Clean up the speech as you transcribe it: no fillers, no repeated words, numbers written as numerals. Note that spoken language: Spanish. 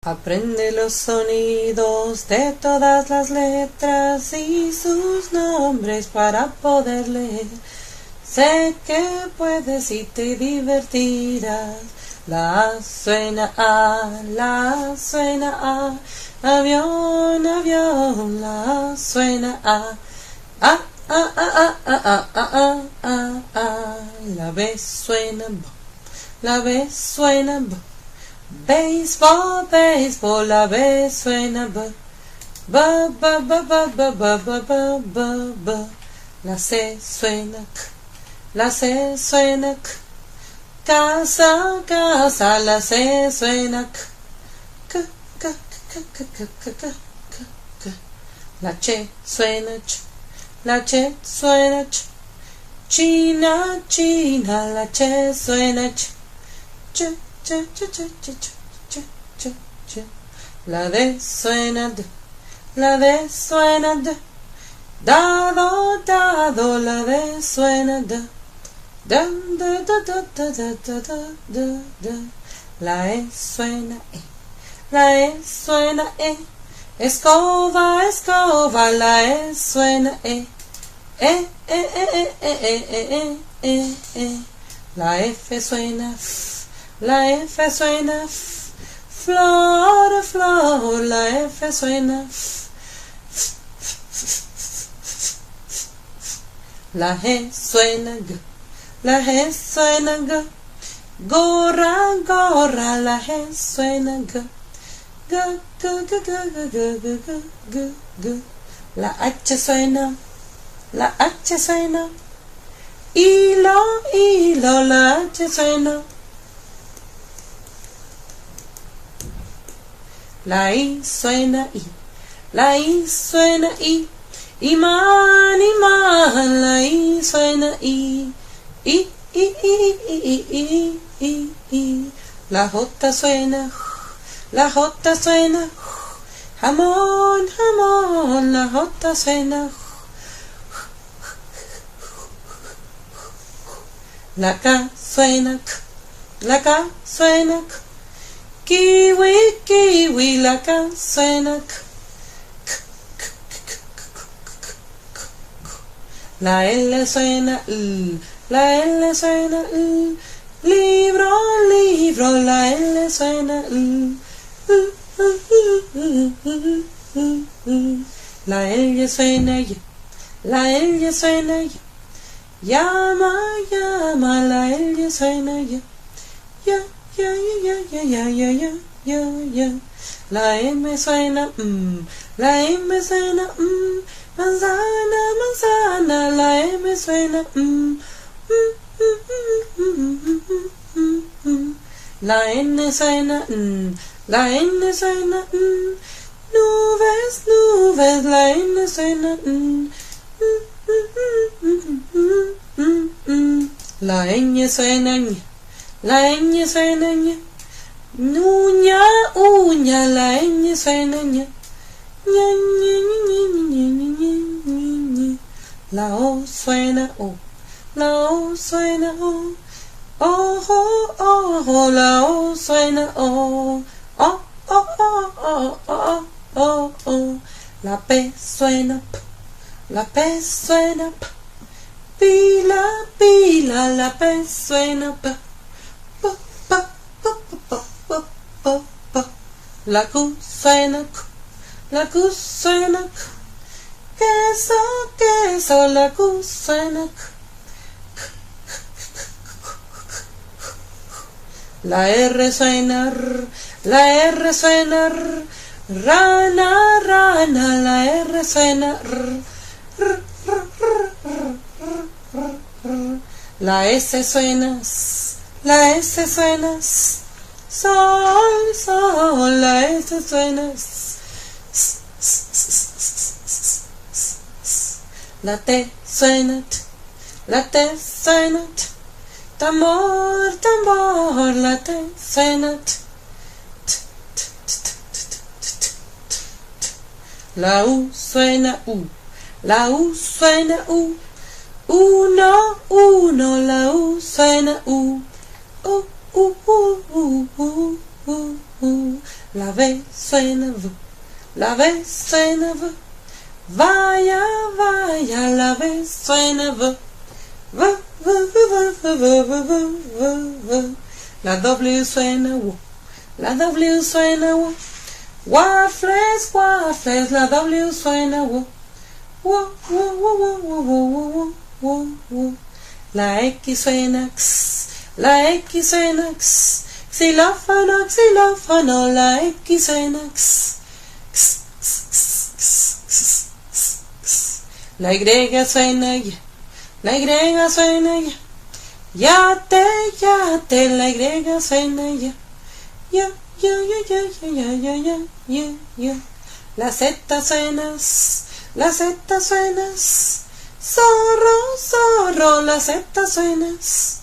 Aprende los sonidos de todas las letras y sus nombres para poder leer. Sé que puedes y te divertirás. La A suena A, la A suena A. Avión, avión, la A suena A. A, A, A, A, A, A, A, A, A. La B suena B, la B suena B. Béisbol, béisbol, la B suena B. B, B, B, B, B, B, B, B, B, B. La C suena K, la C suena K. Casa, casa, la C suena K. K, K, K, K, K, K, K, K, K. La Ch suena Ch, la Ch suena Ch. China, China, la Ch suena Ch. Ch, ch, ch, ch, ch, ch, ch, ch, ch. La D suena D, la D suena D. Dado, dado, la D suena D. Da, da, da, da, da, da, da, da, da. La E suena E, la E suena E. Escoba, escoba, la E suena E. E, E, E, E, E, E, E, E, E. La F suena F, la F suena F. Flor, flor, la F suena F. La G suena G, la G suena G. Gorra, gorra, la G suena G. G, G, G, G, G, G, G, G, G. La H suena, la H suena. Hilo, hilo, la H suena. La I suena I, la I suena I. Imán, imán, la I suena I. I, I, I, I, I, I, I. La J suena J, la J suena J. Jamón, jamón, la J suena J. La K suena K, la K suena K. Kiwi, kiwi, la K suena K. La L suena L, la L suena L. Libro, libro, la L suena L. La L suena Y, la L suena Y. Llama, llama, la L suena Y. Ya, ya, ya, ya, ya, ya, ya, ya, ya. La M suena la M suena manzana, manzana, la M suena La N suena la N suena nubes, nubes, la N suena La ñ suena ñ, la ñ suena ñ. Uña, uña, la ñ suena ñ. Ña, ña, ña, ña, ña, ña, ña, ña. La O suena O, la O suena O. Ojo, ojo, la O suena O. O, O, O, O, O, O, O. La P suena P, la P suena P. Pila, pila, la P suena P. P, P, P, P, P, P, P. La Q suena Q, la Q suena Q. Queso, queso, la Q suena Q. La R suena R, la R suena R. Rana, rana, la R suena R. R, R, R, R, R, R. La S suena S, la S suena S. Sol, sol, la S suena S. S, S, S, S, S, S, S. La T suena T, la T suena T. Tambor, tambor, la T suena T. T, T, T, T, T, T, T, T. La U suena U, la U suena U. Uno, uno, la U suena U. U, U, U, U, U, U, U. La B suena V, la B suena V. Vaya, vaya, la B suena V. V, V, V, V, V, V, V, V, V. La W suena W, la W suena W. Waffles, waffles, la W suena W. W, W, W, W, W, W, W. La X suena X, la X suena X. Xilófono, xilófono, la X suena X. X, X, X, X, X, X. La Y suena Y, la Y suena Y. Yate, la Y suena Y. Ya, ya, ya, ya, ya, ya, ya, ya, ya. La Z suena S, la Z suena S. Zorro, zorro, la Z suena S.